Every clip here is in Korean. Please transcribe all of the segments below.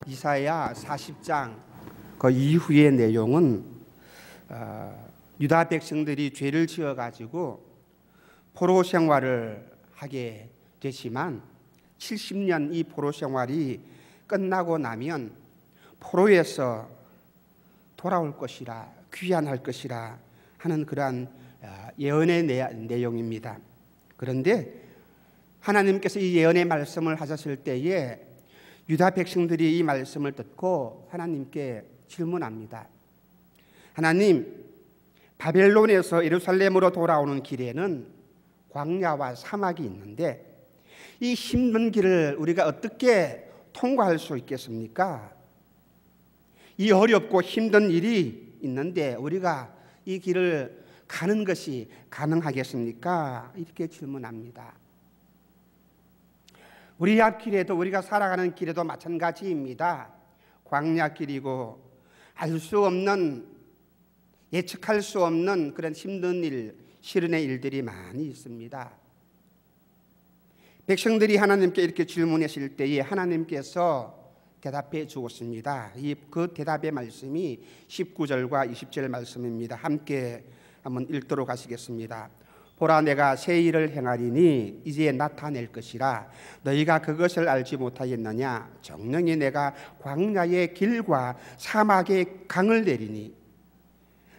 이사야 40장 그 이후의 내용은 유다 백성들이 죄를 지어가지고 포로 생활을 하게 되지만 70년 이 포로 생활이 끝나고 나면 포로에서 돌아올 것이라, 귀환할 것이라 하는 그러한 예언의 내용입니다. 그런데 하나님께서 이 예언의 말씀을 하셨을 때에 유다 백성들이 이 말씀을 듣고 하나님께 질문합니다. 하나님, 바벨론에서 예루살렘으로 돌아오는 길에는 광야와 사막이 있는데 이 힘든 길을 우리가 어떻게 통과할 수 있겠습니까? 이 어렵고 힘든 일이 있는데 우리가 이 길을 가는 것이 가능하겠습니까? 이렇게 질문합니다. 우리 앞길에도, 우리가 살아가는 길에도 마찬가지입니다. 광야길이고 알 수 없는, 예측할 수 없는 그런 힘든 일, 시련의 일들이 많이 있습니다. 백성들이 하나님께 이렇게 질문했을 때에 하나님께서 대답해 주었습니다. 그 대답의 말씀이 19절과 20절 말씀입니다. 함께 한번 읽도록 하시겠습니다. 보라, 내가 새 일을 행하리니 이제 나타낼 것이라 너희가 그것을 알지 못하겠느냐? 정령이 내가 광야의 길과 사막의 강을 내리니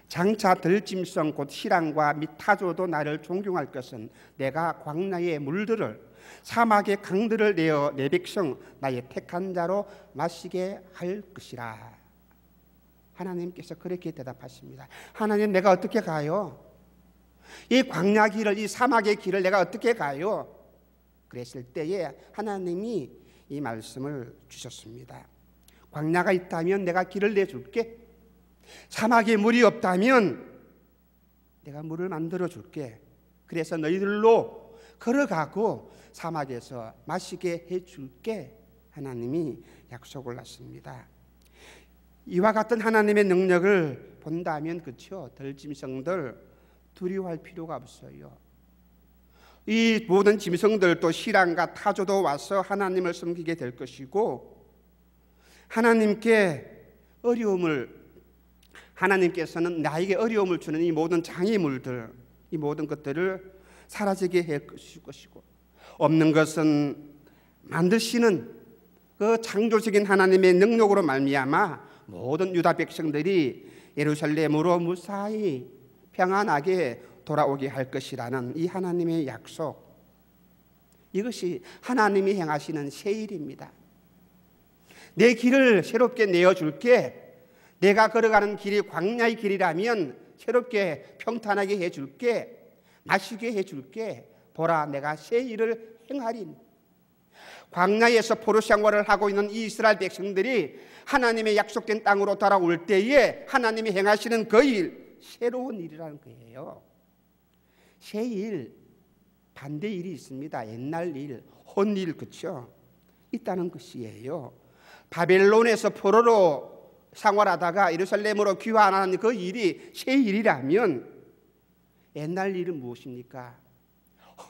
장차 들짐승 곧 시랑과 및 타조도 나를 존경할 것은 내가 광야의 물들을 사막의 강들을 내어 내 백성 나의 택한 자로 마시게 할 것이라. 하나님께서 그렇게 대답하십니다. 하나님, 내가 어떻게 가요? 이 광야 길을, 이 사막의 길을 내가 어떻게 가요? 그랬을 때에 하나님이 이 말씀을 주셨습니다. 광야가 있다면 내가 길을 내줄게. 사막에 물이 없다면 내가 물을 만들어 줄게. 그래서 너희들로 걸어가고 사막에서 마시게 해줄게. 하나님이 약속을 하십니다. 이와 같은 하나님의 능력을 본다면, 그렇죠, 들짐승들 두려워할 필요가 없어요. 이 모든 짐승들도 시랑과 타조도 와서 하나님을 섬기게 될 것이고, 하나님께서는 나에게 어려움을 주는 이 모든 장애물들, 이 모든 것들을 사라지게 해 주실 것이고, 없는 것은 만드시는 그 창조적인 하나님의 능력으로 말미암아 모든 유다 백성들이 예루살렘으로 무사히 평안하게 돌아오게 할 것이라는 이 하나님의 약속, 이것이 하나님이 행하시는 새 일입니다. 내 길을 새롭게 내어줄게. 내가 걸어가는 길이 광야의 길이라면 새롭게 평탄하게 해줄게. 마시게 해줄게. 보라, 내가 새 일을 행하리니. 광야에서 포로 생활을 하고 있는 이 이스라엘 백성들이 하나님의 약속된 땅으로 돌아올 때에 하나님이 행하시는 그 일, 새로운 일이라는 거예요. 새 일, 반대 일이 있습니다. 옛날 일, 혼일, 그렇죠? 있다는 것이에요. 바벨론에서 포로로 생활하다가 예루살렘으로 귀환하는 그 일이 새 일이라면 옛날 일은 무엇입니까?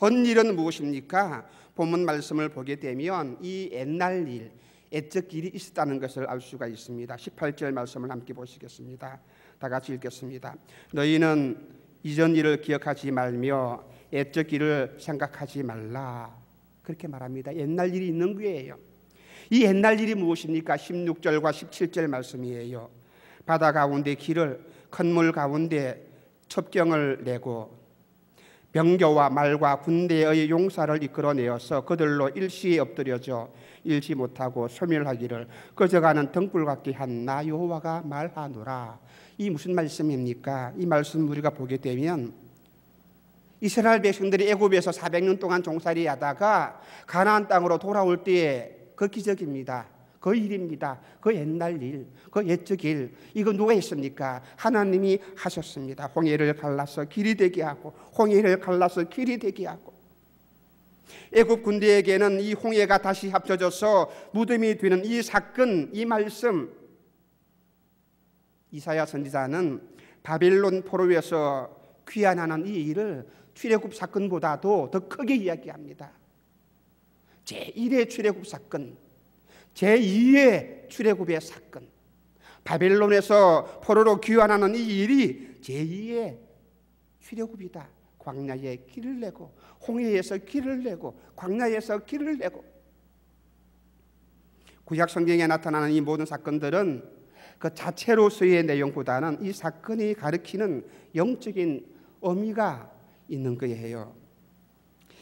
헛일은 무엇입니까? 본문 말씀을 보게 되면 이 옛날 일, 옛적 일이 있었다는 것을 알 수가 있습니다. 18절 말씀을 함께 보시겠습니다. 다 같이 읽겠습니다. 너희는 이전 일을 기억하지 말며 옛적 일을 생각하지 말라. 그렇게 말합니다. 옛날 일이 있는 거예요. 이 옛날 일이 무엇입니까? 16절과 17절 말씀이에요. 바다 가운데 길을, 큰 물 가운데 첩경을 내고 병거와 말과 군대의 용사를 이끌어내어서 그들로 일시에 엎드려져 일지 못하고 소멸하기를 꺼져가는 등불 같게 한 나 여호와가 말하노라. 이 무슨 말씀입니까? 이 말씀 우리가 보게 되면 이스라엘 백성들이 애굽에서 400년 동안 종살이 하다가 가나안 땅으로 돌아올 때에 그 기적입니다. 그 일입니다. 그 옛날 일, 그 옛적 일, 이거 누가 했습니까? 하나님이 하셨습니다. 홍해를 갈라서 길이 되게 하고, 홍해를 갈라서 길이 되게 하고, 애굽 군대에게는 이 홍해가 다시 합쳐져서 무덤이 되는 이 사건, 이 말씀, 이사야 선지자는 바벨론 포로에서 귀환하는 이 일을 출애굽 사건보다도 더 크게 이야기합니다. 제1의 출애굽 사건, 제2의 출애굽의 사건, 바벨론에서 포로로 귀환하는 이 일이 제2의 출애굽이다. 광야에 길을 내고, 홍해에서 길을 내고, 광야에서 길을 내고. 구약 성경에 나타나는 이 모든 사건들은 그 자체로서의 내용보다는 이 사건이 가리키는 영적인 의미가 있는 거예요.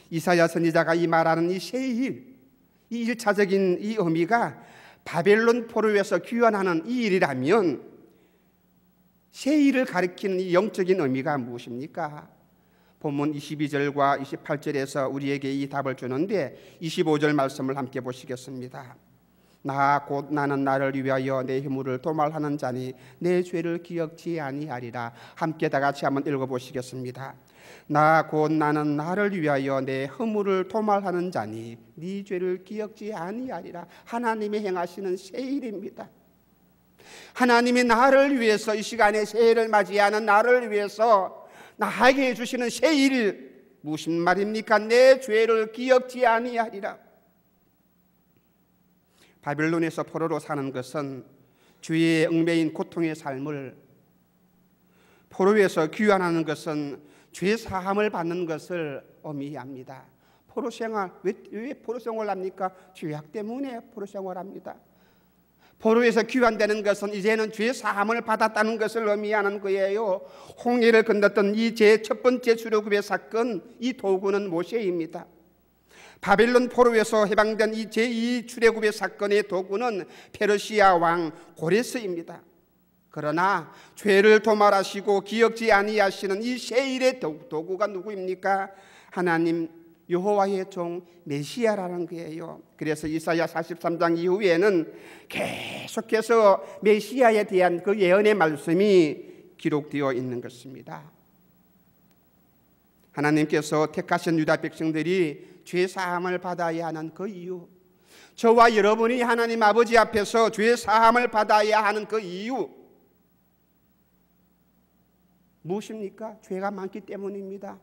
이사야 선지자가 이 말하는 이 새일, 이 1차적인 이 의미가 바벨론 포로에서 귀환하는 이 일이라면 새일을 가리키는 이 영적인 의미가 무엇입니까? 본문 22절과 28절에서 우리에게 이 답을 주는데 25절 말씀을 함께 보시겠습니다. 나 곧 나는 나를 위하여 내 허물을 도말하는 자니 내 죄를 기억지 아니하리라. 함께 다 같이 한번 읽어보시겠습니다. 나 곧 나는 나를 위하여 내 허물을 도말하는 자니 네 죄를 기억지 아니하리라. 하나님이 행하시는 새일입니다. 하나님이 나를 위해서 이 시간에 새해를 맞이하는 나를 위해서 나에게 해주시는 새일, 무슨 말입니까? 내 죄를 기억지 아니하리라. 바벨론에서 포로로 사는 것은 죄에 얽매인 고통의 삶을, 포로에서 귀환하는 것은 죄 사함을 받는 것을 의미합니다. 포로 생활, 왜 포로 생활을 합니까? 죄악 때문에 포로 생활합니다. 포로에서 귀환되는 것은 이제는 죄 사함을 받았다는 것을 의미하는 거예요. 홍해를 건넜던 이 제 첫 번째 출애굽의 사건, 이 도구는 모세입니다. 바벨론 포로에서 해방된 이 제2 출애굽의 사건의 도구는 페르시아 왕 고레스입니다. 그러나 죄를 도말하시고 기억지 아니하시는 이 새일의 도구가 누구입니까? 하나님 여호와의 종 메시아라는 거예요. 그래서 이사야 43장 이후에는 계속해서 메시아에 대한 그 예언의 말씀이 기록되어 있는 것입니다. 하나님께서 택하신 유다 백성들이 죄 사함을 받아야 하는 그 이유, 저와 여러분이 하나님 아버지 앞에서 죄 사함을 받아야 하는 그 이유 무엇입니까? 죄가 많기 때문입니다.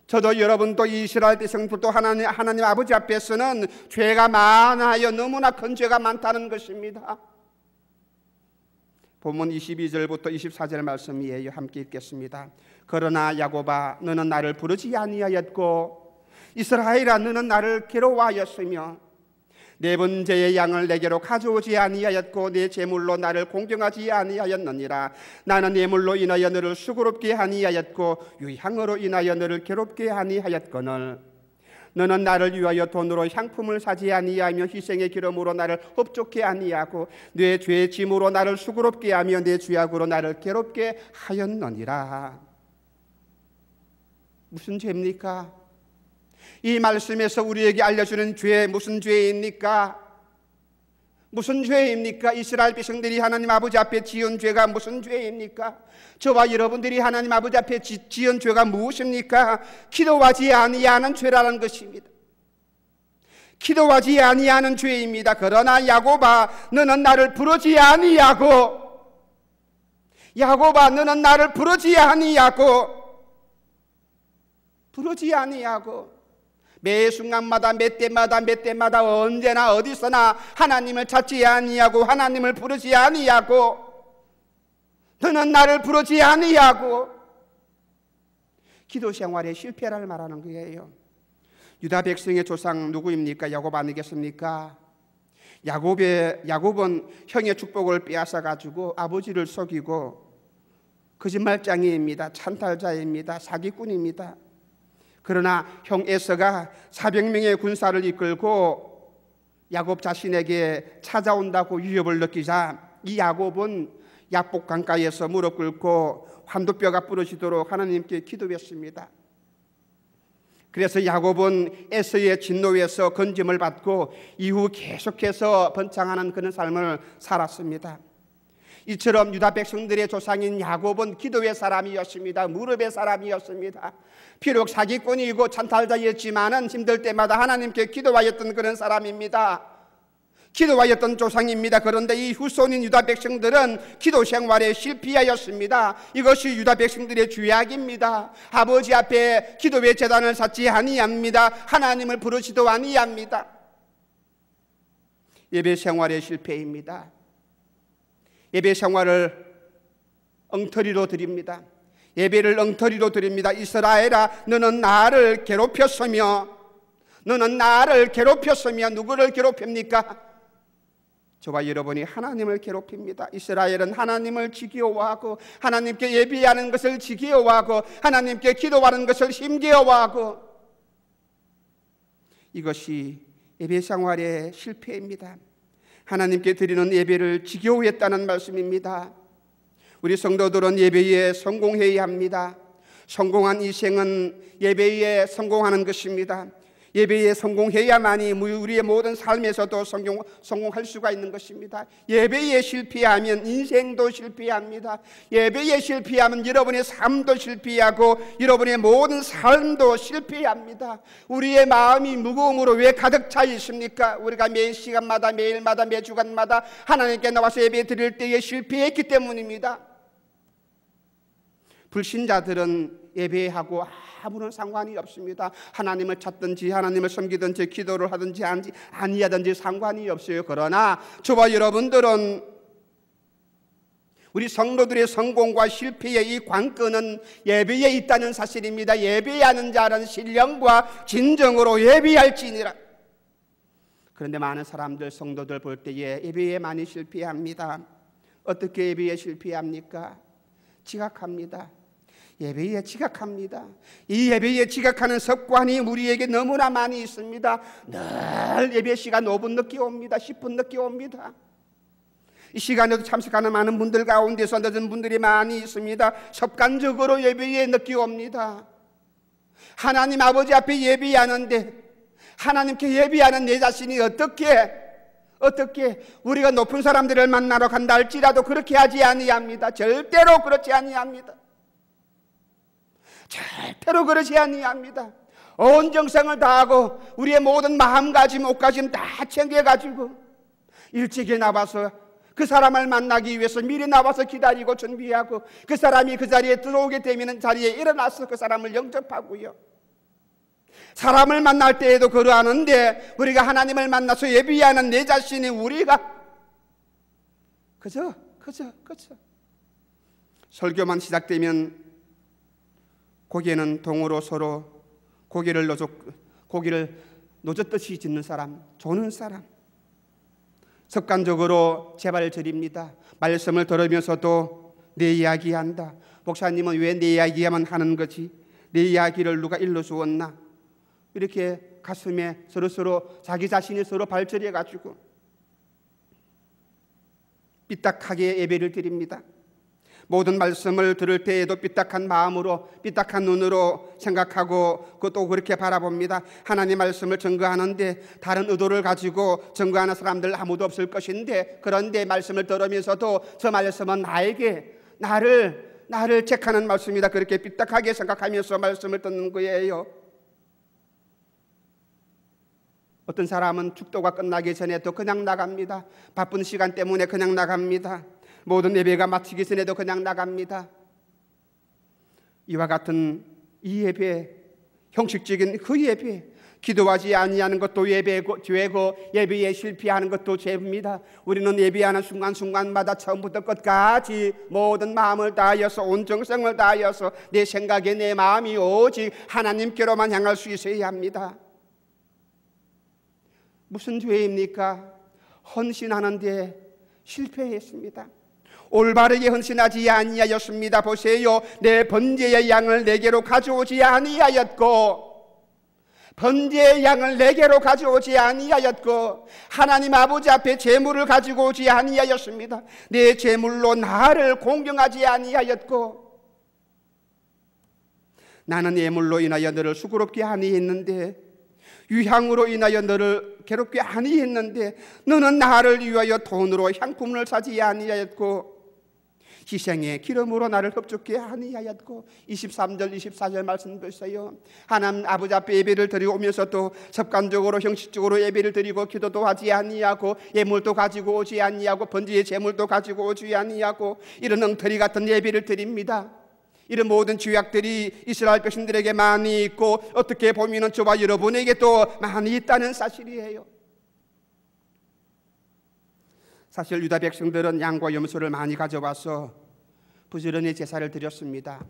저도 여러분도 이스라엘 백성들도 하나님 아버지 앞에서는 죄가 많아요. 너무나 큰 죄가 많다는 것입니다. 본문 22절부터 24절 말씀이에요. 함께 읽겠습니다. 그러나 야곱아 너는 나를 부르지 아니하였고 이스라엘아 너는 나를 괴로워하였으며 내 번제의 양을 내게로 가져오지 아니하였고 내 제물로 나를 공경하지 아니하였느니라. 나는 예물로 인하여 너를 수고롭게 아니하였고 유향으로 인하여 너를 괴롭게 아니하였거늘 너는 나를 위하여 돈으로 향품을 사지 아니하며 희생의 기름으로 나를 흡족해 아니하고 내 죄의 짐으로 나를 수고롭게 하며 내 죄악으로 나를 괴롭게 하였느니라. 무슨 죄입니까? 이 말씀에서 우리에게 알려주는 죄, 무슨 죄입니까? 무슨 죄입니까? 이스라엘 백성들이 하나님 아버지 앞에 지은 죄가 무슨 죄입니까? 저와 여러분들이 하나님 아버지 앞에 지은 죄가 무엇입니까? 기도하지 아니하는 죄라는 것입니다. 기도하지 아니하는 죄입니다. 그러나 야곱아 너는 나를 부르지 아니하고, 야곱아 너는 나를 부르지 아니하고 매 순간마다 몇 때마다 언제나 어디서나 하나님을 찾지 아니하고 하나님을 부르지 아니하고 너는 나를 부르지 아니하고 기도 생활의 실패를 말하는 거예요. 유다 백성의 조상 누구입니까? 야곱 아니겠습니까? 야곱은 형의 축복을 빼앗아 가지고 아버지를 속이고 거짓말장애입니다. 찬탈자입니다. 사기꾼입니다. 그러나 형 에서가 400명의 군사를 이끌고 야곱 자신에게 찾아온다고 위협을 느끼자 이 야곱은 야복 강가에서 무릎 꿇고 환도뼈가 부러지도록 하나님께 기도했습니다. 그래서 야곱은 에서의 진노에서 건짐을 받고 이후 계속해서 번창하는 그런 삶을 살았습니다. 이처럼 유다 백성들의 조상인 야곱은 기도의 사람이었습니다. 무릎의 사람이었습니다. 비록 사기꾼이고 찬탈자였지만은 힘들 때마다 하나님께 기도하였던 그런 사람입니다. 기도하였던 조상입니다. 그런데 이 후손인 유다 백성들은 기도 생활에 실패하였습니다. 이것이 유다 백성들의 죄악입니다. 아버지 앞에 기도의 제단을 쌓지 아니합니다. 하나님을 부르지도 아니합니다. 예배 생활의 실패입니다. 예배 생활을 엉터리로 드립니다. 예배를 엉터리로 드립니다. 이스라엘아, 너는 나를 괴롭혔으며 누구를 괴롭힙니까? 저와 여러분이 하나님을 괴롭힙니다. 이스라엘은 하나님을 지겨워하고 하나님께 예배하는 것을 지겨워하고 하나님께 기도하는 것을 힘겨워하고, 이것이 예배 생활의 실패입니다. 하나님께 드리는 예배를 지겨워했다는 말씀입니다. 우리 성도들은 예배에 성공해야 합니다. 성공한 인생은 예배에 성공하는 것입니다. 예배에 성공해야만이 우리의 모든 삶에서도 성공할 수가 있는 것입니다. 예배에 실패하면 인생도 실패합니다. 예배에 실패하면 여러분의 삶도 실패하고 여러분의 모든 삶도 실패합니다. 우리의 마음이 무거움으로 왜 가득 차 있습니까? 우리가 매 시간마다, 매일마다, 매 주간마다 하나님께 나와서 예배 드릴 때에 실패했기 때문입니다. 불신자들은 예배하고 아무런 상관이 없습니다. 하나님을 찾든지 하나님을 섬기든지 기도를 하든지 아니하든지 상관이 없어요. 그러나 저와 여러분들은, 우리 성도들의 성공과 실패의 이 관건은 예배에 있다는 사실입니다. 예배하는 자는 신령과 진정으로 예배할지니라. 그런데 많은 사람들, 성도들 볼 때에 예배에 많이 실패합니다. 어떻게 예배에 실패합니까? 지각합니다. 예배에 지각합니다. 이 예배에 지각하는 습관이 우리에게 너무나 많이 있습니다. 늘 예배 시간 5분 늦게 옵니다. 10분 늦게 옵니다. 이 시간에도 참석하는 많은 분들 가운데서 늦은 분들이 많이 있습니다. 습관적으로 예배에 늦게 옵니다. 하나님 아버지 앞에 예배하는데, 하나님께 예배하는 내 자신이 어떻게 우리가 높은 사람들을 만나러 간다 할지라도 그렇게 하지 아니합니다. 절대로 그렇지 아니합니다. 절대로 그러지 아니합니다. 온 정성을 다하고 우리의 모든 마음가짐, 옷가짐 다 챙겨가지고 일찍이 나와서 그 사람을 만나기 위해서 미리 나와서 기다리고 준비하고, 그 사람이 그 자리에 들어오게 되면 자리에 일어나서 그 사람을 영접하고요. 사람을 만날 때에도 그러하는데, 우리가 하나님을 만나서 예비하는 내 자신이 우리가 그저 설교만 시작되면 고개는 동으로 서로 고개를 노젓듯이 짖는 사람, 조는 사람, 습관적으로 제발 저립니다. 말씀을 들으면서도 내 이야기한다. 목사님은 왜 내 이야기야만 하는 거지? 내 이야기를 누가 일러주었나? 이렇게 가슴에 서로 자기 자신이 서로 발전해가지고 삐딱하게 예배를 드립니다. 모든 말씀을 들을 때에도 삐딱한 마음으로, 삐딱한 눈으로 생각하고 그것도 그렇게 바라봅니다. 하나님 말씀을 증거하는데 다른 의도를 가지고 증거하는 사람들 아무도 없을 것인데, 그런데 말씀을 들으면서도 저 말씀은 나를 책하는 말씀이다, 그렇게 삐딱하게 생각하면서 말씀을 듣는 거예요. 어떤 사람은 축도가 끝나기 전에도 그냥 나갑니다. 바쁜 시간 때문에 그냥 나갑니다. 모든 예배가 마치기 전에도 그냥 나갑니다. 이와 같은 이 예배, 형식적인 그 예배, 기도하지 아니하는 것도 죄고 예배에 실패하는 것도 죄입니다. 우리는 예배하는 순간순간마다 처음부터 끝까지 모든 마음을 다하여서, 온 정성을 다하여서 내 생각에 내 마음이 오직 하나님께로만 향할 수 있어야 합니다. 무슨 죄입니까? 헌신하는데 실패했습니다. 올바르게 헌신하지 아니하였습니다. 보세요. 내 번제의 양을 내게로 가져오지 아니하였고, 번제의 양을 내게로 가져오지 아니하였고, 하나님 아버지 앞에 제물을 가지고 오지 아니하였습니다. 내 제물로 나를 공경하지 아니하였고, 나는 예물로 인하여 너를 수고롭게 아니했는데, 유향으로 인하여 너를 괴롭게 아니했는데, 너는 나를 위하여 돈으로 향품을 사지 아니하였고, 희생의 기름으로 나를 흡족해 아니하였고. 23절 24절 말씀 보세요. 하나님 아버지 앞에 예배를 드리오면서도 습관적으로 형식적으로 예배를 드리고 기도도 하지 아니하고, 예물도 가지고 오지 아니하고, 번제의 제물도 가지고 오지 아니하고, 이런 엉터리 같은 예배를 드립니다. 이런 모든 죄악들이 이스라엘 백성들에게 많이 있고, 어떻게 보면 저와 여러분에게도 많이 있다는 사실이에요. 사실 유다 백성들은 양과 염소를 많이 가져와서 부지런히 제사를 드렸습니다.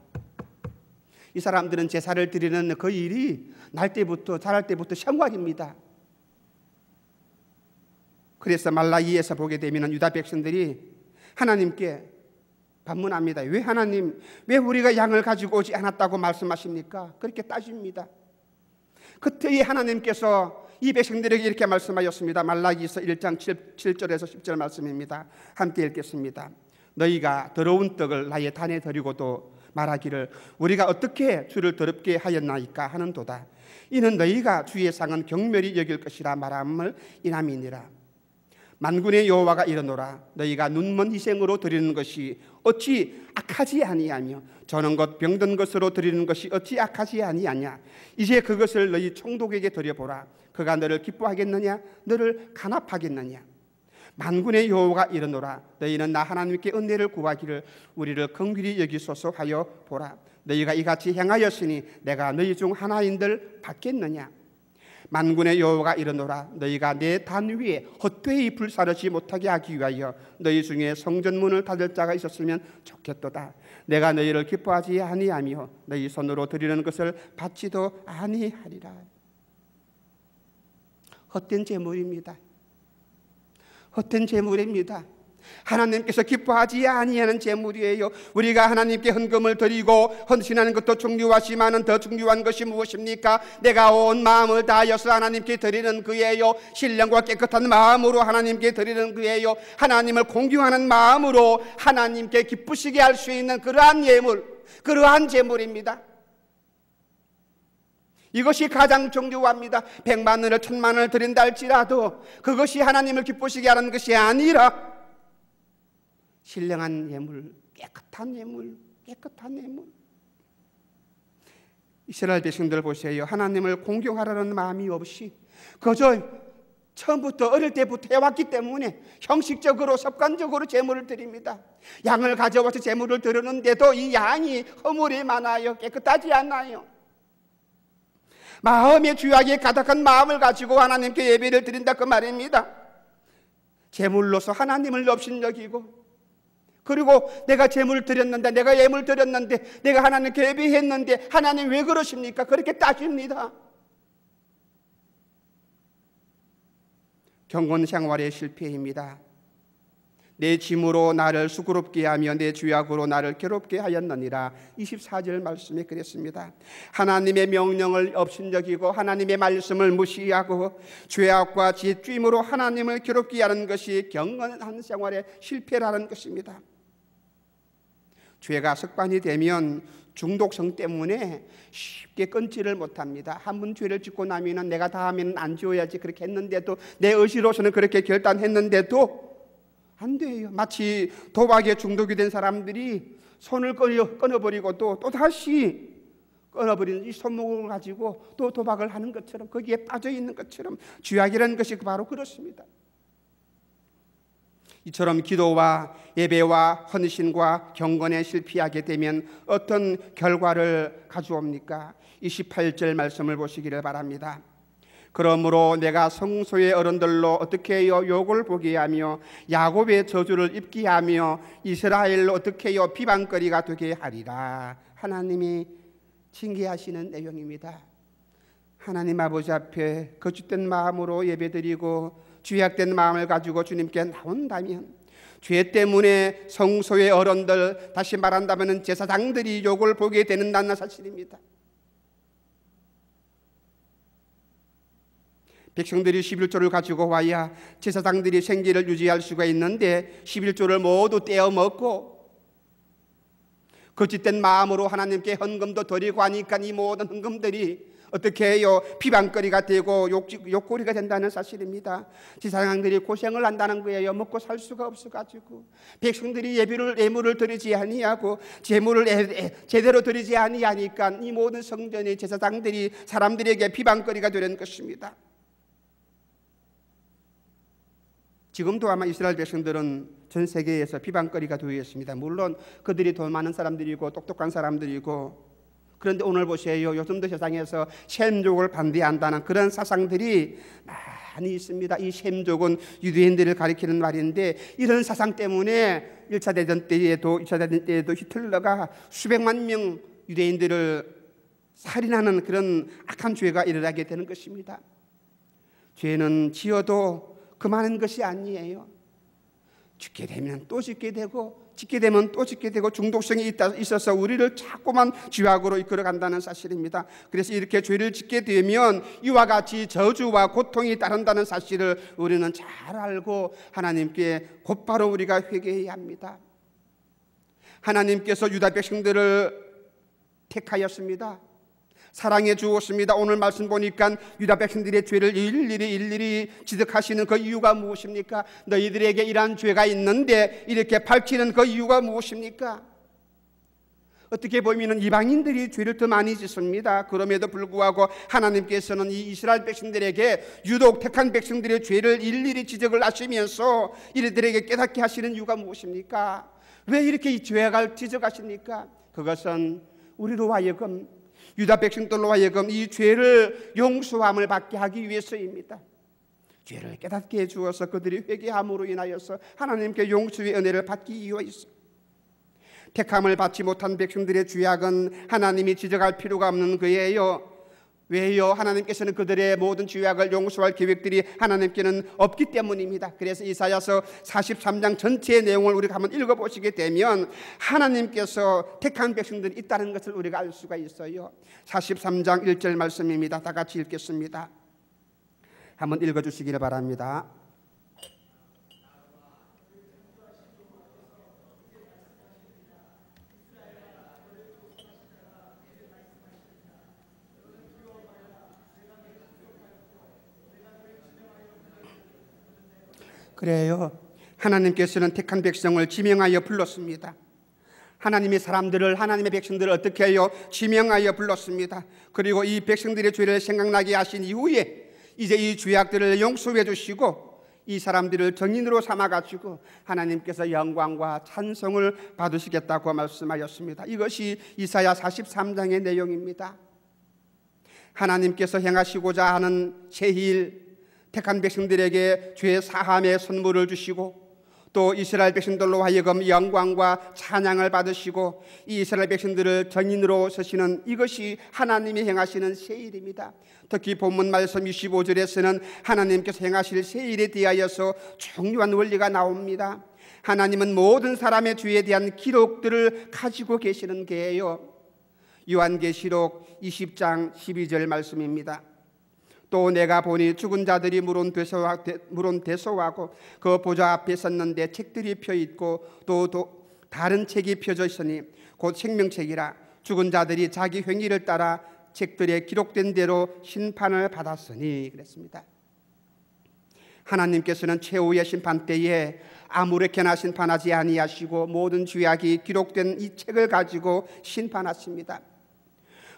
이 사람들은 제사를 드리는 그 일이 날 때부터 자랄 때부터 생활입니다. 그래서 말라기에서 보게 되면 유다 백성들이 하나님께 반문합니다. 왜 하나님, 왜 우리가 양을 가지고 오지 않았다고 말씀하십니까? 그렇게 따집니다. 그때에 하나님께서 이 백성들에게 이렇게 말씀하였습니다. 말라기서 1장 7절에서 10절 말씀입니다. 함께 읽겠습니다. 너희가 더러운 떡을 나의 단에 드리고도 말하기를 우리가 어떻게 주를 더럽게 하였나이까 하는도다. 이는 너희가 주의 상은 경멸히 여길 것이라 말함을 인함이니라. 만군의 여호와가 이르노라. 너희가 눈먼 희생으로 드리는 것이 어찌 악하지 아니하며 저는 것 병든 것으로 드리는 것이 어찌 악하지 아니하냐. 이제 그것을 너희 총독에게 드려보라. 그가 너를 기뻐하겠느냐 너를 간합하겠느냐. 만군의 여호와가 이르노라. 너희는 나 하나님께 은혜를 구하기를 우리를 긍휼히 여기소서 하여 보라. 너희가 이같이 행하였으니 내가 너희 중 하나인들 받겠느냐. 만군의 여호와가 이르노라. 너희가 내 단 위에 헛되이 불사르지 못하게 하기 위하여 너희 중에 성전문을 닫을 자가 있었으면 좋겠도다. 내가 너희를 기뻐하지 아니하며 너희 손으로 드리는 것을 받지도 아니하리라. 헛된 제물입니다. 헛된 제물입니다. 하나님께서 기뻐하지 아니하는 제물이에요. 우리가 하나님께 헌금을 드리고 헌신하는 것도 중요하지만 더 중요한 것이 무엇입니까? 내가 온 마음을 다하여서 하나님께 드리는 그예요. 신령과 깨끗한 마음으로 하나님께 드리는 그예요. 하나님을 공경하는 마음으로 하나님께 기쁘시게 할 수 있는 그러한 예물, 그러한 제물입니다. 이것이 가장 중요합니다. 100만 원을 1000만 원을 드린다 할지라도 그것이 하나님을 기쁘시게 하는 것이 아니라 신령한 예물, 깨끗한 예물, 깨끗한 예물. 이스라엘 백성들 보세요. 하나님을 공경하려는 마음이 없이 그저 처음부터 어릴 때부터 해왔기 때문에 형식적으로 습관적으로 제물을 드립니다. 양을 가져와서 제물을 드리는데도 이 양이 허물이 많아요. 깨끗하지 않아요. 마음의 죄악이 가득한 마음을 가지고 하나님께 예배를 드린다 그 말입니다. 제물로서 하나님을 업신여기고, 그리고 내가 제물을 드렸는데, 내가 예물 드렸는데, 내가 하나님께 예배했는데 하나님 왜 그러십니까? 그렇게 따집니다. 경건 생활의 실패입니다. 내 짐으로 나를 수고롭게 하며 내 죄악으로 나를 괴롭게 하였느니라. 24절 말씀에 그랬습니다. 하나님의 명령을 업신여기고 하나님의 말씀을 무시하고 죄악과 지혜주임으로 하나님을 괴롭게 하는 것이 경건한 생활의 실패라는 것입니다. 죄가 습관이 되면 중독성 때문에 쉽게 끊지를 못합니다. 한 번 죄를 짓고 나면 내가 다음에는 안 지어야지 그렇게 했는데도, 내 의지로서는 그렇게 결단했는데도 안 돼요. 마치 도박에 중독이 된 사람들이 손을 끊어버리고 또 다시 끊어버리는 이 손목을 가지고 또 도박을 하는 것처럼, 거기에 빠져 있는 것처럼 죄악이라는 것이 바로 그렇습니다. 이처럼 기도와 예배와 헌신과 경건에 실패하게 되면 어떤 결과를 가져옵니까? 28절 말씀을 보시기를 바랍니다. 그러므로 내가 성소의 어른들로 어떻게 해요? 욕을 보게 하며 야곱의 저주를 입게 하며 이스라엘로 어떻게 해요? 비방거리가 되게 하리라. 하나님이 징계하시는 내용입니다. 하나님 아버지 앞에 거짓된 마음으로 예배드리고 죄악된 마음을 가지고 주님께 나온다면, 죄 때문에 성소의 어른들, 다시 말한다면 제사장들이 욕을 보게 되는다는 사실입니다. 백성들이 11조를 가지고 와야 제사장들이 생계를 유지할 수가 있는데 11조를 모두 떼어먹고 거짓된 마음으로 하나님께 헌금도 드리고 하니까 이 모든 헌금들이 어떻게 해요? 비방거리가 되고 욕거리가 된다는 사실입니다. 제사장들이 고생을 한다는 거예요. 먹고 살 수가 없어가지고. 백성들이 예물을 드리지 아니하고 제물을 제대로 드리지 아니하니까 이 모든 성전의 제사장들이 사람들에게 비방거리가 되는 것입니다. 지금도 아마 이스라엘 백성들은 전 세계에서 비방거리가 되어 있습니다. 물론 그들이 돈 많은 사람들이고 똑똑한 사람들이고, 그런데 오늘 보세요. 요즘도 세상에서 셈족을 반대한다는 그런 사상들이 많이 있습니다. 이 셈족은 유대인들을 가리키는 말인데, 이런 사상 때문에 1차 대전 때에도 2차 대전 때에도 히틀러가 수백만 명 유대인들을 살인하는 그런 악한 죄가 일어나게 되는 것입니다. 죄는 지어도 그만한 것이 아니에요. 죽게 되면 또 짓게 되고, 짓게 되면 또 짓게 되고, 중독성이 있어서 우리를 자꾸만 죄악으로 이끌어간다는 사실입니다. 그래서 이렇게 죄를 짓게 되면 이와 같이 저주와 고통이 따른다는 사실을 우리는 잘 알고 하나님께 곧바로 우리가 회개해야 합니다. 하나님께서 유다 백성들을 택하였습니다. 사랑해 주었습니다. 오늘 말씀 보니까 유다 백성들의 죄를 일일이 지적하시는 그 이유가 무엇입니까? 너희들에게 이러한 죄가 있는데 이렇게 밝히는 그 이유가 무엇입니까? 어떻게 보면 이방인들이 죄를 더 많이 짓습니다. 그럼에도 불구하고 하나님께서는 이 이스라엘 백성들에게 유독 택한 백성들의 죄를 일일이 지적을 하시면서 이들에게 깨닫게 하시는 이유가 무엇입니까? 왜 이렇게 이 죄악을 지적하십니까? 그것은 우리로 하여금, 유다 백성들로 하여금 이 죄를 용서함을 받게 하기 위해서입니다. 죄를 깨닫게 해주어서 그들이 회개함으로 인하여서 하나님께 용서의 은혜를 받기 위해서. 택함을 받지 못한 백성들의 죄악은 하나님이 지적할 필요가 없는 거예요. 왜요? 하나님께서는 그들의 모든 죄악을 용서할 계획들이 하나님께는 없기 때문입니다. 그래서 이사야서 43장 전체의 내용을 우리가 한번 읽어보시게 되면 하나님께서 택한 백성들이 있다는 것을 우리가 알 수가 있어요. 43장 1절 말씀입니다. 다 같이 읽겠습니다. 한번 읽어주시기를 바랍니다. 그래요. 하나님께서는 택한 백성을 지명하여 불렀습니다. 하나님의 사람들을, 하나님의 백성들을 어떻게 해요? 지명하여 불렀습니다. 그리고 이 백성들의 죄를 생각나게 하신 이후에 이제 이 죄악들을 용서해 주시고 이 사람들을 정인으로 삼아가지고 하나님께서 영광과 찬송을 받으시겠다고 말씀하였습니다. 이것이 이사야 43장의 내용입니다. 하나님께서 행하시고자 하는 새일, 택한 백성들에게 죄 사함의 선물을 주시고 또 이스라엘 백성들로 하여금 영광과 찬양을 받으시고 이 이스라엘 백성들을 정인으로 서시는 이것이 하나님이 행하시는 세일입니다. 특히 본문 말씀 25절에서는 하나님께서 행하실 세일에 대하여서 중요한 원리가 나옵니다. 하나님은 모든 사람의 죄에 대한 기록들을 가지고 계시는 게예요. 요한계시록 20장 12절 말씀입니다. 또 내가 보니 죽은 자들이 물은 대소하고 그 보좌 앞에 섰는데 책들이 펴있고 또 다른 책이 펴져 있으니 곧 생명책이라. 죽은 자들이 자기 행위를 따라 책들에 기록된 대로 심판을 받았으니 그랬습니다. 하나님께서는 최후의 심판 때에 아무렇게나 심판하지 아니하시고 모든 죄악이 기록된 이 책을 가지고 심판하십니다.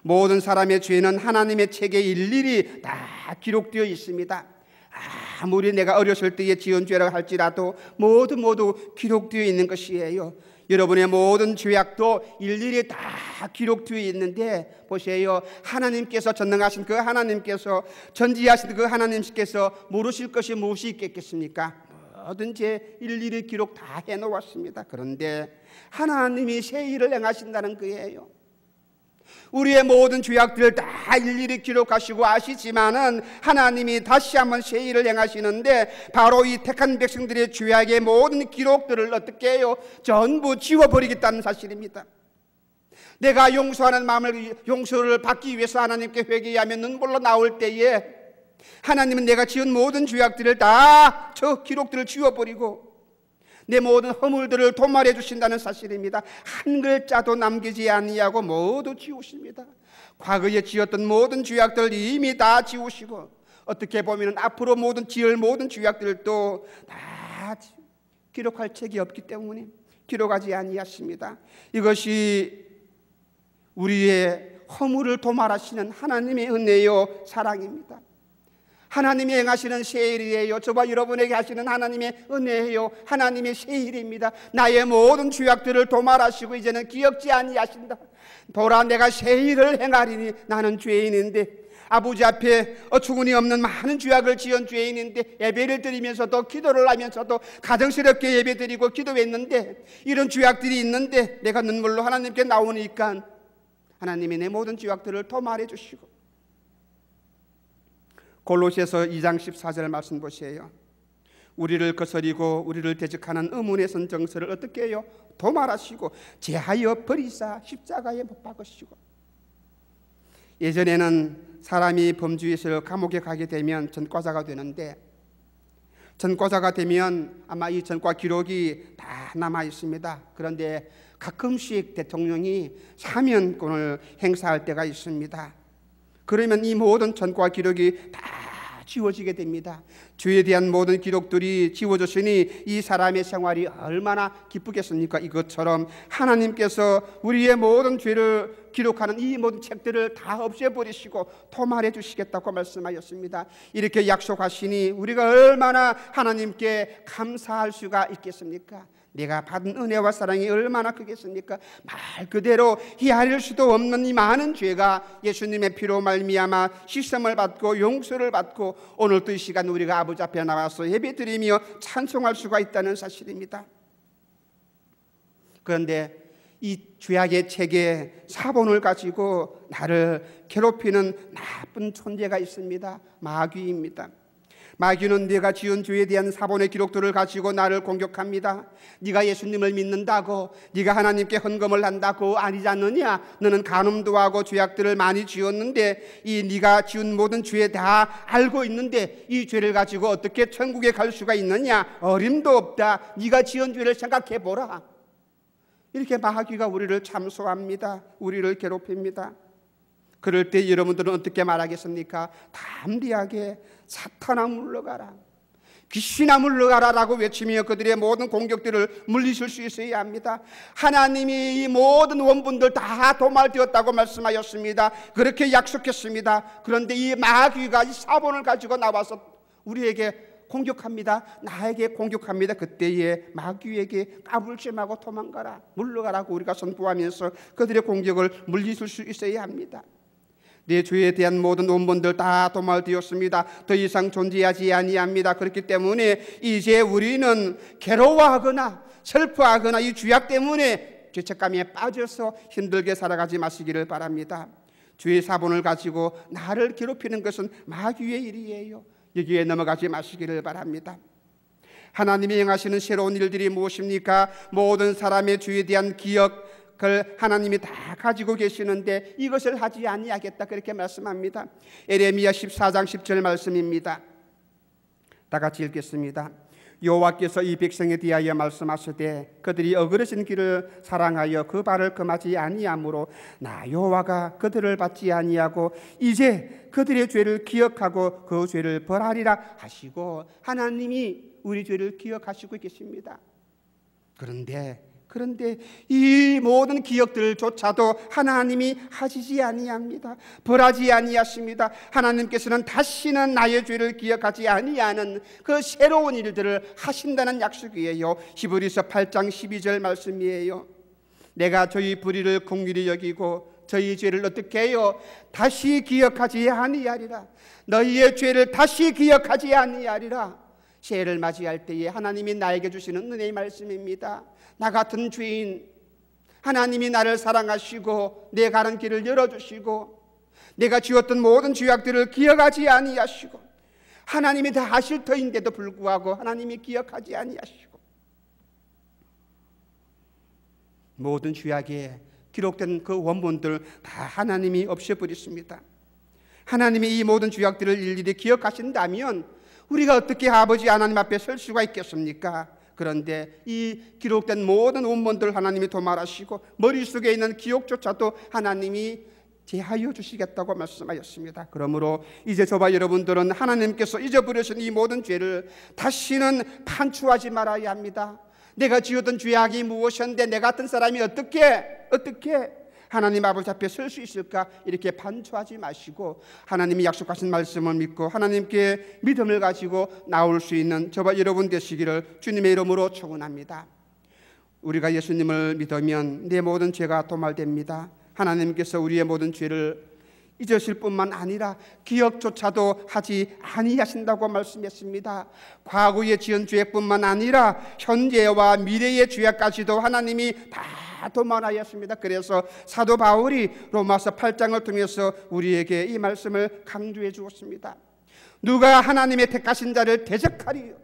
모든 사람의 죄는 하나님의 책에 일일이 다 기록되어 있습니다. 아무리 내가 어렸을 때에 지은 죄라고 할지라도 모두 기록되어 있는 것이에요. 여러분의 모든 죄악도 일일이 다 기록되어 있는데 보세요. 하나님께서 전능하신 그 하나님께서, 전지하신 그 하나님께서 모르실 것이 무엇이 있겠습니까? 모든 죄 일일이 기록 다 해놓았습니다. 그런데 하나님이 새 일을 행하신다는 거예요. 우리의 모든 죄악들을 다 일일이 기록하시고 아시지만은 하나님이 다시 한번 새 일을 행하시는데 바로 이 택한 백성들의 죄악의 모든 기록들을 어떻게 해요? 전부 지워버리겠다는 사실입니다. 내가 용서하는 마음을, 용서를 받기 위해서 하나님께 회개하며 눈물로 나올 때에 하나님은 내가 지은 모든 죄악들을 다 저 기록들을 지워버리고 내 모든 허물들을 도말해 주신다는 사실입니다. 한 글자도 남기지 아니하고 모두 지우십니다. 과거에 지었던 모든 죄악들 이미 다 지우시고 어떻게 보면 앞으로 지을 모든 죄악들도 다 기록할 책이 없기 때문에 기록하지 아니하십니다. 이것이 우리의 허물을 도말하시는 하나님의 은혜요 사랑입니다. 하나님이 행하시는 세일이에요. 저와 여러분에게 하시는 하나님의 은혜예요. 하나님의 세일입니다. 나의 모든 죄악들을 도말하시고 이제는 기억지 아니하신다. 보라, 내가 세일을 행하리니 나는 죄인인데 아버지 앞에 어처구니 없는 많은 죄악을 지은 죄인인데 예배를 드리면서도 기도를 하면서도 가정스럽게 예배드리고 기도했는데 이런 죄악들이 있는데 내가 눈물로 하나님께 나오니까 하나님이 내 모든 죄악들을 도말해 주시고, 골로새서 2장 14절 말씀 보세요. 우리를 거스리고 우리를 대적하는 의문의 선 정서를 어떻게 해요? 도말하시고 제하여 버리사 십자가에 못 박으시고. 예전에는 사람이 범죄에서 감옥에 가게 되면 전과자가 되는데, 전과자가 되면 아마 이 전과 기록이 다 남아 있습니다. 그런데 가끔씩 대통령이 사면권을 행사할 때가 있습니다. 그러면 이 모든 전과 기록이 다 지워지게 됩니다. 죄에 대한 모든 기록들이 지워졌으니 이 사람의 생활이 얼마나 기쁘겠습니까? 이것처럼 하나님께서 우리의 모든 죄를 기록하는 이 모든 책들을 다 없애버리시고 도말해 주시겠다고 말씀하셨습니다. 이렇게 약속하시니 우리가 얼마나 하나님께 감사할 수가 있겠습니까? 내가 받은 은혜와 사랑이 얼마나 크겠습니까? 말 그대로 헤아릴 수도 없는 이 많은 죄가 예수님의 피로 말미암아 씻음을 받고 용서를 받고 오늘도 이 시간 우리가 아버지 앞에 나와서 예배드리며 찬송할 수가 있다는 사실입니다. 그런데 이 죄악의 책에 사본을 가지고 나를 괴롭히는 나쁜 존재가 있습니다. 마귀입니다. 마귀는 네가 지은 죄에 대한 사본의 기록들을 가지고 나를 공격합니다. 네가 예수님을 믿는다고, 네가 하나님께 헌금을 한다고 아니지 않느냐? 너는 간음도 하고 죄악들을 많이 지었는데 이 네가 지은 모든 죄 다 알고 있는데 이 죄를 가지고 어떻게 천국에 갈 수가 있느냐? 어림도 없다. 네가 지은 죄를 생각해 보라. 이렇게 마귀가 우리를 참소합니다. 우리를 괴롭힙니다. 그럴 때 여러분들은 어떻게 말하겠습니까? 담대하게 사탄아 물러가라, 귀신아 물러가라 라고 외치며 그들의 모든 공격들을 물리칠 수 있어야 합니다. 하나님이 이 모든 원분들 다 도말되었다고 말씀하셨습니다. 그렇게 약속했습니다. 그런데 이 마귀가 이 사본을 가지고 나와서 우리에게 공격합니다. 나에게 공격합니다. 그때에 마귀에게 까불지마고 도망가라, 물러가라고 우리가 선포하면서 그들의 공격을 물리칠 수 있어야 합니다. 내 죄에 대한 모든 원본들 다 도말되었습니다. 더 이상 존재하지 아니합니다. 그렇기 때문에 이제 우리는 괴로워하거나 슬퍼하거나 이 죄악 때문에 죄책감에 빠져서 힘들게 살아가지 마시기를 바랍니다. 죄의 사본을 가지고 나를 괴롭히는 것은 마귀의 일이에요. 여기에 넘어가지 마시기를 바랍니다. 하나님이 행하시는 새로운 일들이 무엇입니까? 모든 사람의 죄에 대한 기억 그걸 하나님이 다 가지고 계시는데 이것을 하지 아니하겠다 그렇게 말씀합니다. 에레미야 14장 10절 말씀입니다. 다 같이 읽겠습니다. 여호와께서 이 백성에 대하여 말씀하시되 그들이 어그러진 길을 사랑하여 그 발을 금하지 아니하므로 나 여호와가 그들을 받지 아니하고 이제 그들의 죄를 기억하고 그 죄를 벌하리라 하시고, 하나님이 우리 죄를 기억하시고 계십니다. 그런데 이 모든 기억들조차도 하나님이 하시지 아니합니다. 벌하지 아니하십니다. 하나님께서는 다시는 나의 죄를 기억하지 아니하는 그 새로운 일들을 하신다는 약속이에요. 히브리서 8장 12절 말씀이에요. 내가 저희 불의를 긍휼히 여기고 저희 죄를 어떻게 해요? 다시 기억하지 아니하리라. 너희의 죄를 다시 기억하지 아니하리라. 새해를 맞이할 때에 하나님이 나에게 주시는 은혜의 말씀입니다. 나 같은 죄인, 하나님이 나를 사랑하시고 내 가는 길을 열어주시고 내가 지었던 모든 죄악들을 기억하지 아니하시고 하나님이 다 아실 터인데도 불구하고 하나님이 기억하지 아니하시고 모든 죄악에 기록된 그 원본들 다 하나님이 없애버렸습니다. 하나님이 이 모든 죄악들을 일일이 기억하신다면 우리가 어떻게 아버지 하나님 앞에 설 수가 있겠습니까? 그런데 이 기록된 모든 원본들 하나님이 도말하시고 머릿속에 있는 기억조차도 하나님이 제하여 주시겠다고 말씀하셨습니다. 그러므로 이제 저와 여러분들은 하나님께서 잊어버리신 이 모든 죄를 다시는 판추하지 말아야 합니다. 내가 지었던 죄악이 무엇인데 내 같은 사람이 어떻게 하나님 아버지 앞에 설 수 있을까? 이렇게 반추하지 마시고 하나님이 약속하신 말씀을 믿고 하나님께 믿음을 가지고 나올 수 있는 저와 여러분 되시기를 주님의 이름으로 축원합니다. 우리가 예수님을 믿으면 내 모든 죄가 도말됩니다. 하나님께서 우리의 모든 죄를 잊으실 뿐만 아니라 기억조차도 하지 아니하신다고 말씀했습니다. 과거에 지은 죄뿐만 아니라 현재와 미래의 죄까지도 하나님이 다 도말하였습니다. 그래서 사도 바울이 로마서 8장을 통해서 우리에게 이 말씀을 강조해 주었습니다. 누가 하나님의 택하신 자를 대적하리요?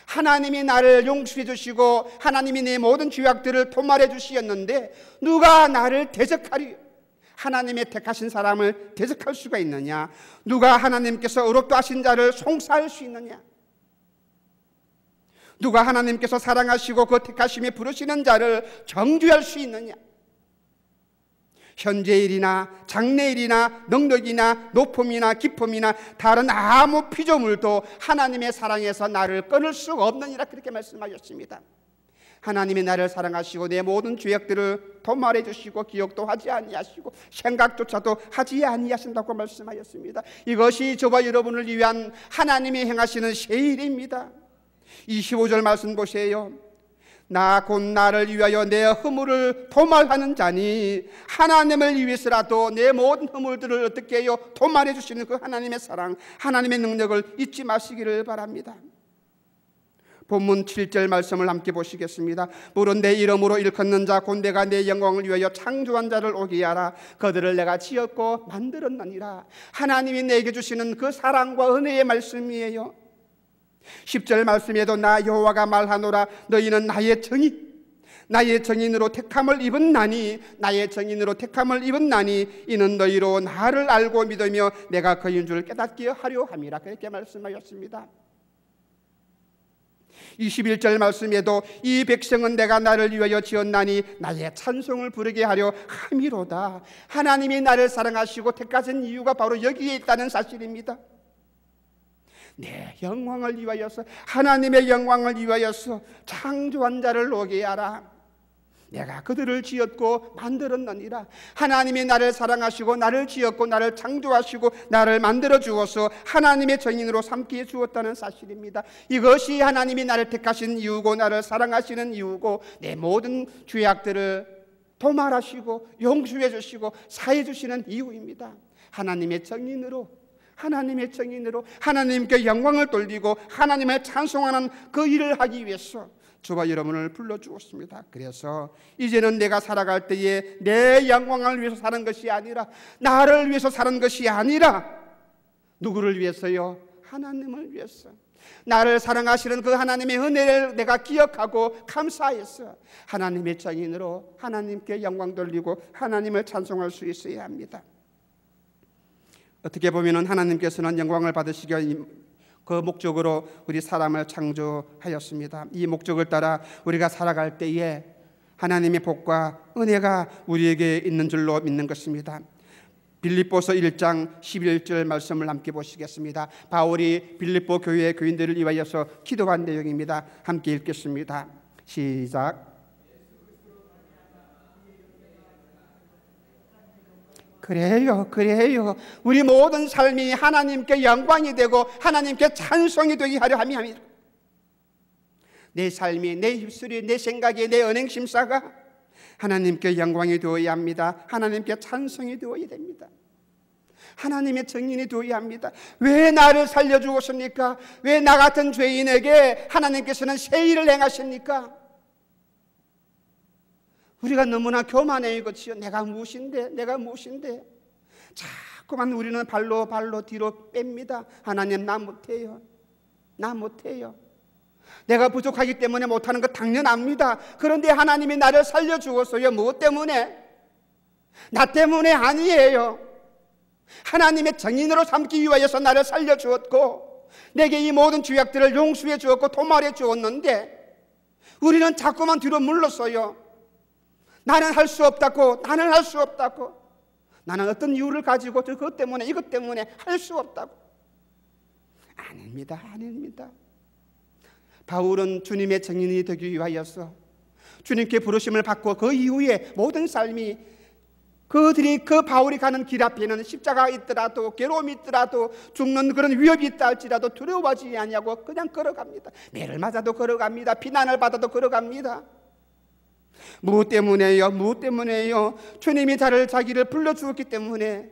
하나님이 나를 용서해 주시고 하나님이 내 모든 죄악들을 도말해 주시었는데 누가 나를 대적하리요? 하나님의 택하신 사람을 대적할 수가 있느냐? 누가 하나님께서 의롭다 하신 자를 송사할 수 있느냐? 누가 하나님께서 사랑하시고 그 택하심에 부르시는 자를 정죄할 수 있느냐? 현재일이나 장래일이나 능력이나 높음이나 기쁨이나 다른 아무 피조물도 하나님의 사랑에서 나를 끊을 수가 없느니라, 그렇게 말씀하셨습니다. 하나님이 나를 사랑하시고 내 모든 죄악들을 도말해 주시고 기억도 하지 아니하시고 생각조차도 하지 아니하신다고 말씀하셨습니다. 이것이 저와 여러분을 위한 하나님이 행하시는 새 일입니다. 25절 말씀 보세요. 나 곧 나를 위하여 내 허물을 도말하는 자니, 하나님을 위해서라도 내 모든 허물들을 어떻게 해요? 도말해 주시는 그 하나님의 사랑, 하나님의 능력을 잊지 마시기를 바랍니다. 본문 7절 말씀을 함께 보시겠습니다. 물은 내 이름으로 일컫는 자 곧 내가 내 영광을 위하여 창조한 자를 오게 하라. 그들을 내가 지었고 만들었느니라. 하나님이 내게 주시는 그 사랑과 은혜의 말씀이에요. 10절 말씀에도 나 여호와가 말하노라. 너희는 나의 정인으로 택함을 입은 나니, 나의 정인으로 택함을 입은 나니 이는 너희로 나를 알고 믿으며 내가 그인 줄 깨닫게 하려 함이라, 그렇게 말씀하셨습니다. 21절 말씀에도 이 백성은 내가 나를 위하여 지었나니 나의 찬송을 부르게 하려 함이로다. 하나님이 나를 사랑하시고 택하신 이유가 바로 여기에 있다는 사실입니다. 내 영광을 위하여서, 하나님의 영광을 위하여서 창조한 자를 오게 하라. 내가 그들을 지었고 만들었느니라. 하나님이 나를 사랑하시고 나를 지었고 나를 창조하시고 나를 만들어 주어서 하나님의 정인으로 삼게 주었다는 사실입니다. 이것이 하나님이 나를 택하신 이유고 나를 사랑하시는 이유고 내 모든 죄악들을 도말하시고 용서해 주시고 사해 주시는 이유입니다. 하나님의 정인으로 하나님께 영광을 돌리고 하나님을 찬송하는 그 일을 하기 위해서 저와 여러분을 불러주었습니다. 그래서 이제는 내가 살아갈 때에 내 영광을 위해서 사는 것이 아니라, 나를 위해서 사는 것이 아니라 누구를 위해서요? 하나님을 위해서. 나를 사랑하시는 그 하나님의 은혜를 내가 기억하고 감사해서 하나님의 정인으로 하나님께 영광 돌리고 하나님을 찬송할 수 있어야 합니다. 어떻게 보면 하나님께서는 영광을 받으시기 그 목적으로 우리 사람을 창조하였습니다. 이 목적을 따라 우리가 살아갈 때에 하나님의 복과 은혜가 우리에게 있는 줄로 믿는 것입니다. 빌립보서 1장 11절 말씀을 함께 보시겠습니다. 바울이 빌립보 교회의 교인들을 위하여서 기도한 내용입니다. 함께 읽겠습니다. 시작. 그래요. 우리 모든 삶이 하나님께 영광이 되고 하나님께 찬송이 되게 하려 함이라. 내 삶이, 내 입술이, 내 생각이, 내 언행심사가 하나님께 영광이 되어야 합니다. 하나님께 찬송이 되어야 됩니다. 하나님의 정인이 되어야 합니다. 왜 나를 살려주었습니까? 왜 나 같은 죄인에게 하나님께서는 새 일을 행하십니까? 우리가 너무나 교만해요. 이것이요. 내가 무엇인데 자꾸만 우리는 발로 뒤로 뺍니다. 하나님, 나 못해요. 내가 부족하기 때문에 못하는 거 당연합니다. 그런데 하나님이 나를 살려주었어요. 무엇 때문에? 나 때문에 아니에요. 하나님의 정인으로 삼기 위하여서 나를 살려주었고 내게 이 모든 죄악들을 용서해 주었고 도말해 주었는데 우리는 자꾸만 뒤로 물렀어요. 나는 할 수 없다고. 나는 어떤 이유를 가지고 그것 때문에 이것 때문에 할 수 없다고. 아닙니다. 바울은 주님의 정인이 되기 위하여서 주님께 부르심을 받고 그 이후에 모든 삶이 그 바울이 가는 길 앞에는 십자가가 있더라도 괴로움이 있더라도 죽는 그런 위협이 있다 할지라도 두려워하지 아니하고 그냥 걸어갑니다. 매를 맞아도 걸어갑니다. 비난을 받아도 걸어갑니다. 무엇 때문에요? 주님이 자기를 불러주었기 때문에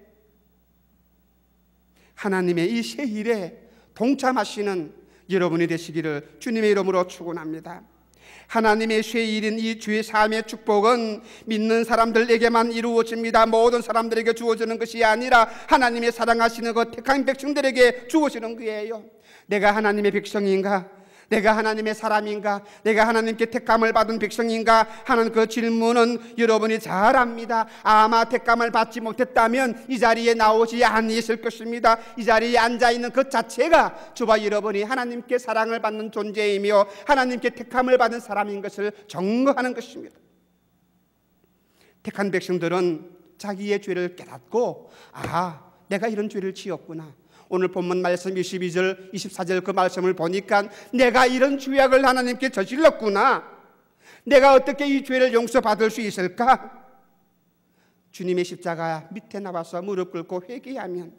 하나님의 이 새 일에 동참하시는 여러분이 되시기를 주님의 이름으로 축원합니다. 하나님의 새 일인 이 죄 사함의 축복은 믿는 사람들에게만 이루어집니다. 모든 사람들에게 주어지는 것이 아니라 하나님의 사랑하시는 그 택한 백성들에게 주어지는 거예요. 내가 하나님의 백성인가? 내가 하나님의 사람인가? 내가 하나님께 택감을 받은 백성인가? 하는 그 질문은 여러분이 잘 압니다. 아마 택감을 받지 못했다면 이 자리에 나오지 않으실 것입니다. 이 자리에 앉아있는 그 자체가 저와 여러분이 하나님께 사랑을 받는 존재이며 하나님께 택감을 받은 사람인 것을 증거하는 것입니다. 택한 백성들은 자기의 죄를 깨닫고 내가 이런 죄를 지었구나. 오늘 본문 말씀 22절, 24절 그 말씀을 보니까 내가 이런 죄악을 하나님께 저질렀구나. 내가 어떻게 이 죄를 용서받을 수 있을까? 주님의 십자가 밑에 나와서 무릎 꿇고 회개하면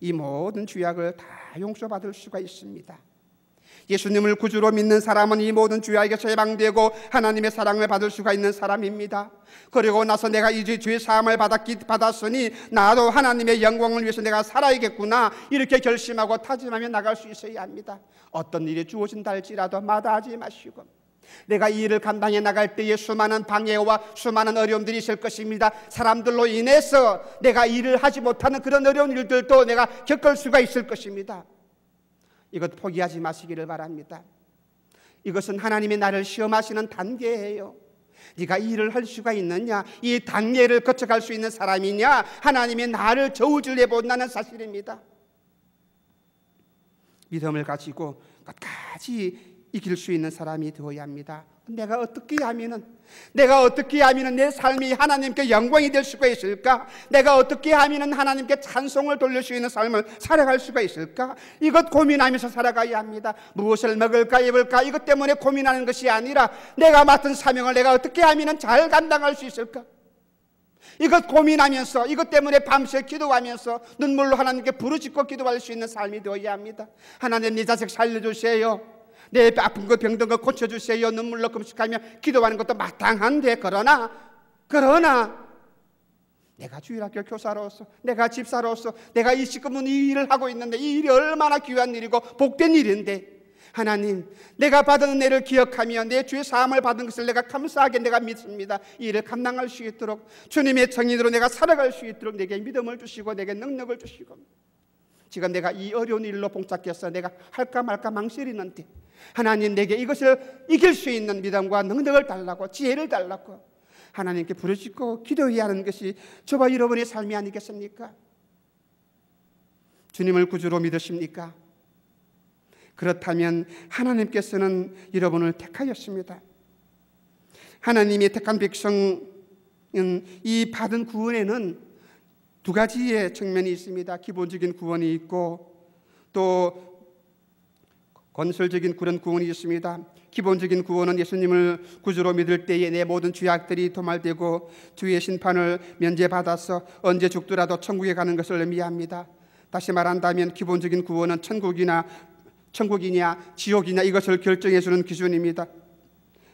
이 모든 죄악을 다 용서받을 수가 있습니다. 예수님을 구주로 믿는 사람은 이 모든 죄악에서 해방되고 하나님의 사랑을 받을 수가 있는 사람입니다. 그리고 나서 내가 이제 죄 사함을 받았으니 나도 하나님의 영광을 위해서 내가 살아야겠구나, 이렇게 결심하고 다짐하며 나갈 수 있어야 합니다. 어떤 일이 주어진다 할지라도 마다하지 마시고, 내가 이 일을 감당해 나갈 때에 수많은 방해와 수많은 어려움들이 있을 것입니다. 사람들로 인해서 내가 일을 하지 못하는 그런 어려운 일들도 내가 겪을 수가 있을 것입니다. 이것 포기하지 마시기를 바랍니다. 이것은 하나님이 나를 시험하시는 단계예요. 네가 이 일을 할 수가 있느냐, 이 단계를 거쳐갈 수 있는 사람이냐, 하나님이 나를 저울질해 본다는 사실입니다. 믿음을 가지고 끝까지 이길 수 있는 사람이 되어야 합니다. 내가 어떻게 하면은 내 삶이 하나님께 영광이 될 수가 있을까? 내가 어떻게 하면은 하나님께 찬송을 돌릴 수 있는 삶을 살아갈 수가 있을까? 이것 고민하면서 살아가야 합니다. 무엇을 먹을까 입을까 이것 때문에 고민하는 것이 아니라 내가 맡은 사명을 내가 어떻게 하면은 잘 감당할 수 있을까? 이것 고민하면서, 이것 때문에 밤새 기도하면서 눈물로 하나님께 부르짖고 기도할 수 있는 삶이 되어야 합니다. 하나님, 네 자식 살려주세요. 내 아픈 거 병든 거 고쳐주세요. 눈물로 금식하며 기도하는 것도 마땅한데, 그러나 내가 주일학교 교사로서, 내가 집사로서, 내가 이 지금은 이 일을 하고 있는데 이 일이 얼마나 귀한 일이고 복된 일인데, 하나님, 내가 받은 은혜를 기억하며 내 죄 사함을 받은 것을 내가 감사하게 내가 믿습니다. 이 일을 감당할 수 있도록, 주님의 정인으로 내가 살아갈 수 있도록 내게 믿음을 주시고 내게 능력을 주시고, 지금 내가 이 어려운 일로 봉착해서 내가 할까 말까 망설이는데 하나님, 내게 이것을 이길 수 있는 믿음과 능력을 달라고, 지혜를 달라고 하나님께 부르짖고 기도해야 하는 것이 저와 여러분의 삶이 아니겠습니까? 주님을 구주로 믿으십니까? 그렇다면 하나님께서는 여러분을 택하였습니다. 하나님의 택한 백성은 이 받은 구원에는 두 가지의 측면이 있습니다. 기본적인 구원이 있고 또 건설적인 그런 구원이 있습니다. 기본적인 구원은 예수님을 구주로 믿을 때에 내 모든 죄악들이 도말되고 주의 심판을 면제받아서 언제 죽더라도 천국에 가는 것을 의미합니다. 다시 말한다면 기본적인 구원은 천국이냐 지옥이냐 이것을 결정해 주는 기준입니다.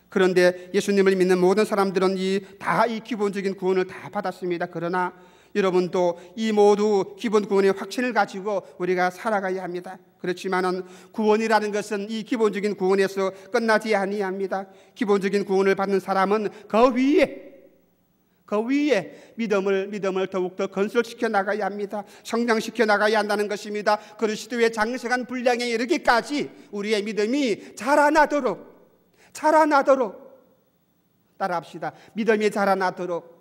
그런데 예수님을 믿는 모든 사람들은 다 이 기본적인 구원을 다 받았습니다. 그러나 여러분도 이 모두 기본 구원의 확신을 가지고 우리가 살아가야 합니다. 그렇지만은 구원이라는 것은 이 기본적인 구원에서 끝나지 아니합니다. 기본적인 구원을 받는 사람은 그 위에 믿음을 더욱더 건설시켜 나가야 합니다. 성장시켜 나가야 한다는 것입니다. 그리스도의 장성한 분량에 이르기까지 우리의 믿음이 자라나도록 따라합시다. 믿음이 자라나도록.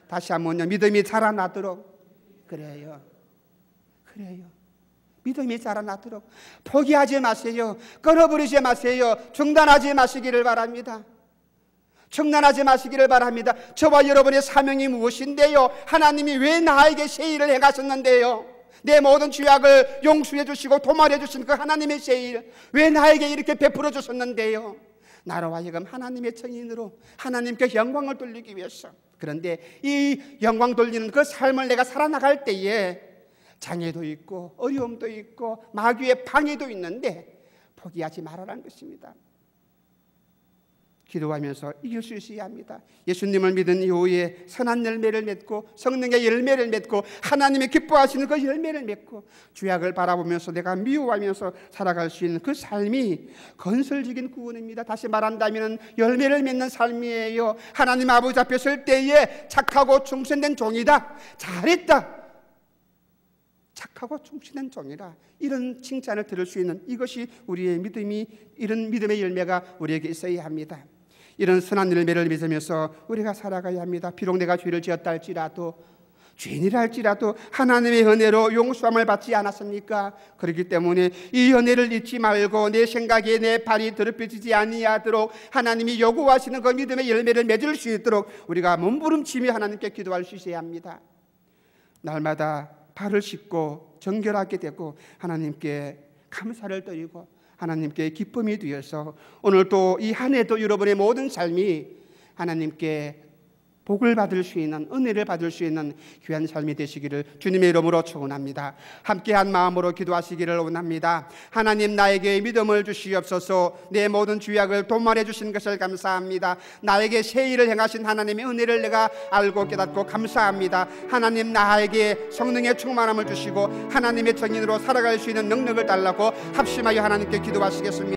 다시 한번요. 믿음이 자라나도록. 그래요. 믿음이 자라나도록 포기하지 마세요. 끊어버리지 마세요. 중단하지 마시기를 바랍니다. 저와 여러분의 사명이 무엇인데요? 하나님이 왜 나에게 새 일을 행하셨는데요? 내 모든 죄악을 용서해 주시고 도말해 주신 그 하나님의 새 일, 왜 나에게 이렇게 베풀어 주셨는데요? 나로 하여금 하나님의 증인으로 하나님께 영광을 돌리기 위해서. 그런데 이 영광 돌리는 그 삶을 내가 살아나갈 때에 장애도 있고 어려움도 있고 마귀의 방해도 있는데 포기하지 말아라는 것입니다. 기도하면서 이길 수 있어야 합니다. 예수님을 믿은 이후에 선한 열매를 맺고 성령의 열매를 맺고 하나님이 기뻐하시는 그 열매를 맺고 죄악을 바라보면서 내가 미워하면서 살아갈 수 있는 그 삶이 건설적인 구원입니다. 다시 말한다면 열매를 맺는 삶이에요. 하나님 아버지 앞에 설 때에 착하고 충성된 종이다, 잘했다, 착하고 충실한 종이라, 이런 칭찬을 들을 수 있는 이것이 우리의 믿음이, 이런 믿음의 열매가 우리에게 있어야 합니다. 이런 선한 열매를 맺으면서 우리가 살아가야 합니다. 비록 내가 죄를 지었다 할지라도, 죄인이라 할지라도 하나님의 은혜로 용서함을 받지 않았습니까? 그렇기 때문에 이 은혜를 잊지 말고 내 생각에 내 발이 더럽혀지지 아니하도록 하나님이 요구하시는 그 믿음의 열매를 맺을 수 있도록 우리가 몸부림치며 하나님께 기도할 수 있어야 합니다. 날마다 발을 씻고 정결하게 되고 하나님께 감사를 드리고 하나님께 기쁨이 되어서 오늘도 이 한 해도 여러분의 모든 삶이 하나님께 복을 받을 수 있는, 은혜를 받을 수 있는 귀한 삶이 되시기를 주님의 이름으로 축원합니다. 함께한 마음으로 기도하시기를 원합니다. 하나님, 나에게 믿음을 주시옵소서. 내 모든 죄악을 도말해 주신 것을 감사합니다. 나에게 새 일을 행하신 하나님의 은혜를 내가 알고 깨닫고 감사합니다. 하나님, 나에게 성령의 충만함을 주시고 하나님의 증인으로 살아갈 수 있는 능력을 달라고 합심하여 하나님께 기도하시겠습니다.